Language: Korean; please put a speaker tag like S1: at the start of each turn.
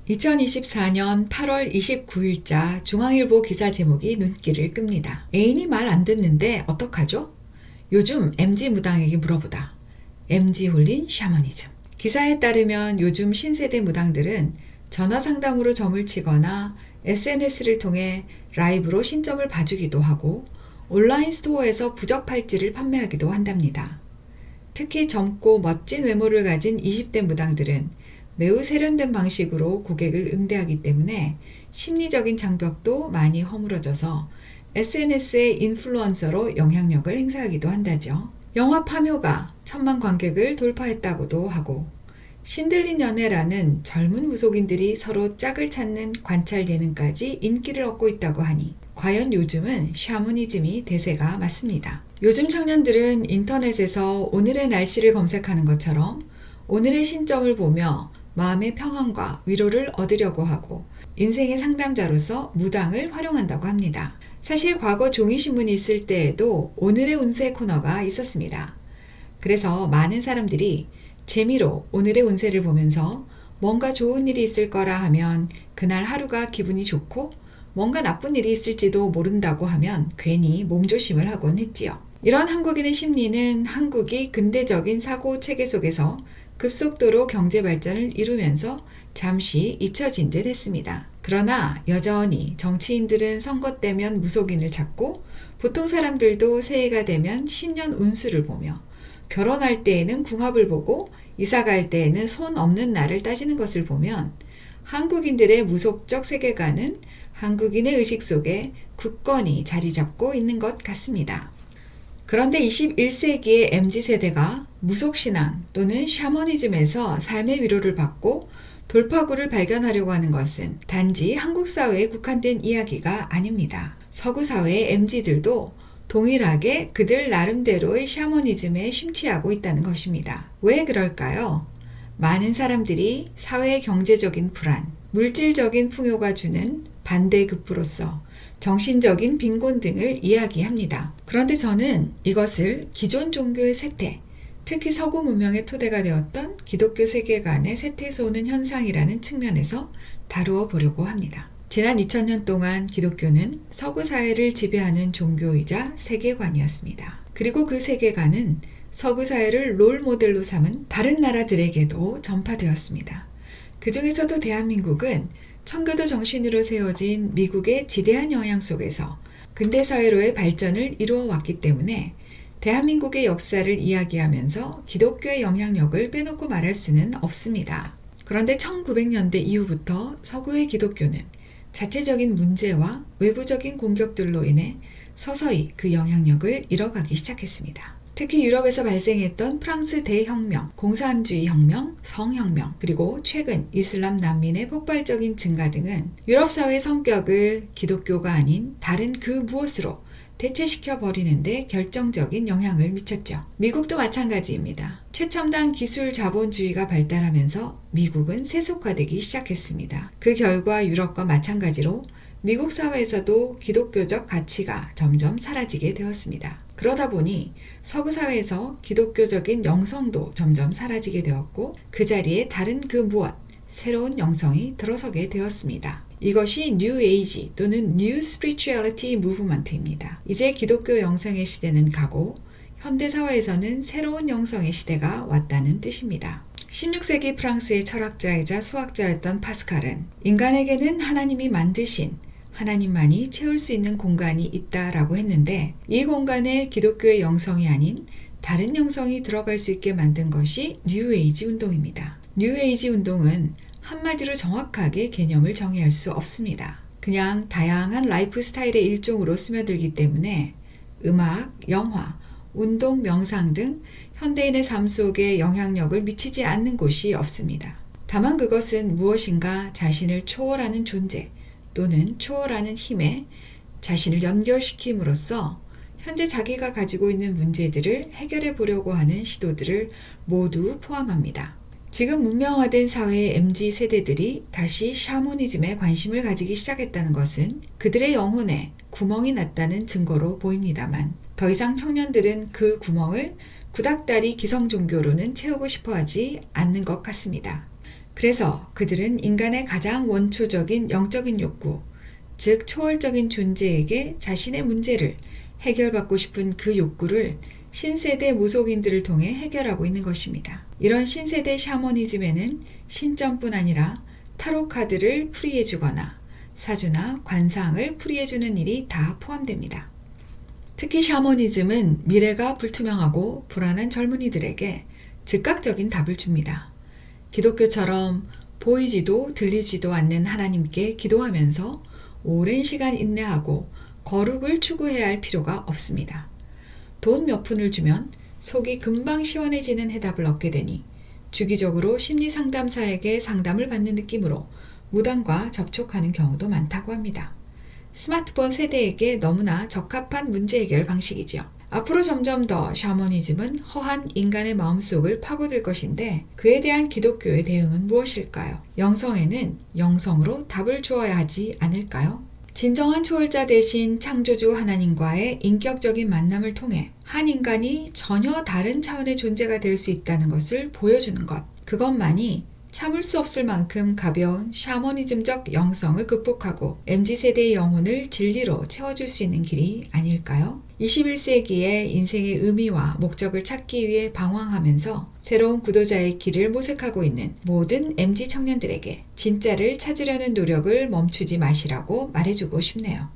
S1: 2024년 8월 29일자 중앙일보 기사 제목이 눈길을 끕니다. 애인이 말 안 듣는데 어떡하죠? 요즘 MZ 무당에게 물어보다. MZ 홀린 샤머니즘. 기사에 따르면 요즘 신세대 무당들은 전화 상담으로 점을 치거나 SNS를 통해 라이브로 신점을 봐주기도 하고 온라인 스토어에서 부적 팔찌를 판매하기도 한답니다. 특히 젊고 멋진 외모를 가진 20대 무당들은 매우 세련된 방식으로 고객을 응대하기 때문에 심리적인 장벽도 많이 허물어져서 SNS의 인플루언서로 영향력을 행사하기도 한다죠. 영화 파묘가 1000만 관객을 돌파했다고도 하고 신들린 연애라는 젊은 무속인들이 서로 짝을 찾는 관찰 예능까지 인기를 얻고 있다고 하니 과연 요즘은 샤머니즘이 대세가 맞습니다. 요즘 청년들은 인터넷에서 오늘의 날씨를 검색하는 것처럼 오늘의 신점을 보며 마음의 평안과 위로를 얻으려고 하고 인생의 상담자로서 무당을 활용한다고 합니다. 사실 과거 종이신문이 있을 때에도 오늘의 운세 코너가 있었습니다. 그래서 많은 사람들이 재미로 오늘의 운세를 보면서 뭔가 좋은 일이 있을 거라 하면 그날 하루가 기분이 좋고 뭔가 나쁜 일이 있을지도 모른다고 하면 괜히 몸조심을 하곤 했지요. 이런 한국인의 심리는 한국이 근대적인 사고 체계 속에서 급속도로 경제 발전을 이루면서 잠시 잊혀진 듯 했습니다. 그러나 여전히 정치인들은 선거 때면 무속인을 찾고 보통 사람들도 새해가 되면 신년 운수를 보며 결혼할 때에는 궁합을 보고 이사 갈 때에는 손 없는 날을 따지는 것을 보면 한국인들의 무속적 세계관은 한국인의 의식 속에 굳건히 자리 잡고 있는 것 같습니다. 그런데 21세기의 MZ세대가 무속신앙 또는 샤머니즘에서 삶의 위로를 받고 돌파구를 발견하려고 하는 것은 단지 한국 사회에 국한된 이야기가 아닙니다. 서구 사회의 MZ들도 동일하게 그들 나름대로의 샤머니즘에 심취하고 있다는 것입니다. 왜 그럴까요? 많은 사람들이 사회의 경제적인 불안, 물질적인 풍요가 주는 반대급부로서 정신적인 빈곤 등을 이야기합니다. 그런데 저는 이것을 기존 종교의 쇠퇴, 특히 서구 문명의 토대가 되었던 기독교 세계관의 쇠퇴에서 오는 현상이라는 측면에서 다루어 보려고 합니다. 지난 2000년 동안 기독교는 서구 사회를 지배하는 종교이자 세계관이었습니다. 그리고 그 세계관은 서구 사회를 롤 모델로 삼은 다른 나라들에게도 전파되었습니다. 그 중에서도 대한민국은 청교도 정신으로 세워진 미국의 지대한 영향 속에서 근대사회로의 발전을 이루어 왔기 때문에 대한민국의 역사를 이야기하면서 기독교의 영향력을 빼놓고 말할 수는 없습니다. 그런데 1900년대 이후부터 서구의 기독교는 자체적인 문제와 외부적인 공격들로 인해 서서히 그 영향력을 잃어가기 시작했습니다. 특히 유럽에서 발생했던 프랑스 대혁명, 공산주의 혁명, 성혁명, 그리고 최근 이슬람 난민의 폭발적인 증가 등은 유럽 사회의 성격을 기독교가 아닌 다른 그 무엇으로 대체시켜 버리는데 결정적인 영향을 미쳤죠. 미국도 마찬가지입니다. 최첨단 기술 자본주의가 발달하면서 미국은 세속화되기 시작했습니다. 그 결과 유럽과 마찬가지로 미국 사회에서도 기독교적 가치가 점점 사라지게 되었습니다. 그러다 보니 서구 사회에서 기독교적인 영성도 점점 사라지게 되었고 그 자리에 다른 그 무엇, 새로운 영성이 들어서게 되었습니다. 이것이 뉴 에이지 또는 뉴 스피리추얼리티 무브먼트입니다. 이제 기독교 영성의 시대는 가고 현대 사회에서는 새로운 영성의 시대가 왔다는 뜻입니다. 16세기 프랑스의 철학자이자 수학자였던 파스칼은 인간에게는 하나님이 만드신 하나님만이 채울 수 있는 공간이 있다라고 했는데 이 공간에 기독교의 영성이 아닌 다른 영성이 들어갈 수 있게 만든 것이 뉴 에이지 운동입니다. 뉴 에이지 운동은 한마디로 정확하게 개념을 정의할 수 없습니다. 그냥 다양한 라이프 스타일의 일종으로 스며들기 때문에 음악, 영화, 운동, 명상 등 현대인의 삶 속에 영향력을 미치지 않는 곳이 없습니다. 다만 그것은 무엇인가 자신을 초월하는 존재 또는 초월하는 힘에 자신을 연결시킴으로써 현재 자기가 가지고 있는 문제들을 해결해 보려고 하는 시도들을 모두 포함합니다. 지금 문명화된 사회의 MZ 세대들이 다시 샤머니즘에 관심을 가지기 시작했다는 것은 그들의 영혼에 구멍이 났다는 증거로 보입니다만 더 이상 청년들은 그 구멍을 구닥다리 기성 종교로는 채우고 싶어 하지 않는 것 같습니다. 그래서 그들은 인간의 가장 원초적인 영적인 욕구, 즉 초월적인 존재에게 자신의 문제를 해결받고 싶은 그 욕구를 신세대 무속인들을 통해 해결하고 있는 것입니다. 이런 신세대 샤머니즘에는 신점뿐 아니라 타로 카드를 풀이해주거나 사주나 관상을 풀이해주는 일이 다 포함됩니다. 특히 샤머니즘은 미래가 불투명하고 불안한 젊은이들에게 즉각적인 답을 줍니다. 기독교처럼 보이지도 들리지도 않는 하나님께 기도하면서 오랜 시간 인내하고 거룩을 추구해야 할 필요가 없습니다. 돈 몇 푼을 주면 속이 금방 시원해지는 해답을 얻게 되니 주기적으로 심리상담사에게 상담을 받는 느낌으로 무당과 접촉하는 경우도 많다고 합니다. 스마트폰 세대에게 너무나 적합한 문제 해결 방식이죠. 앞으로 점점 더 샤머니즘은 허한 인간의 마음속을 파고들 것인데 그에 대한 기독교의 대응은 무엇일까요? 영성에는 영성으로 답을 주어야 하지 않을까요? 진정한 초월자 대신 창조주 하나님과의 인격적인 만남을 통해 한 인간이 전혀 다른 차원의 존재가 될 수 있다는 것을 보여주는 것. 그것만이 참을 수 없을 만큼 가벼운 샤머니즘적 영성을 극복하고 MZ세대의 영혼을 진리로 채워줄 수 있는 길이 아닐까요? 21세기의 인생의 의미와 목적을 찾기 위해 방황하면서 새로운 구도자의 길을 모색하고 있는 모든 MZ 청년들에게 진짜를 찾으려는 노력을 멈추지 마시라고 말해주고 싶네요.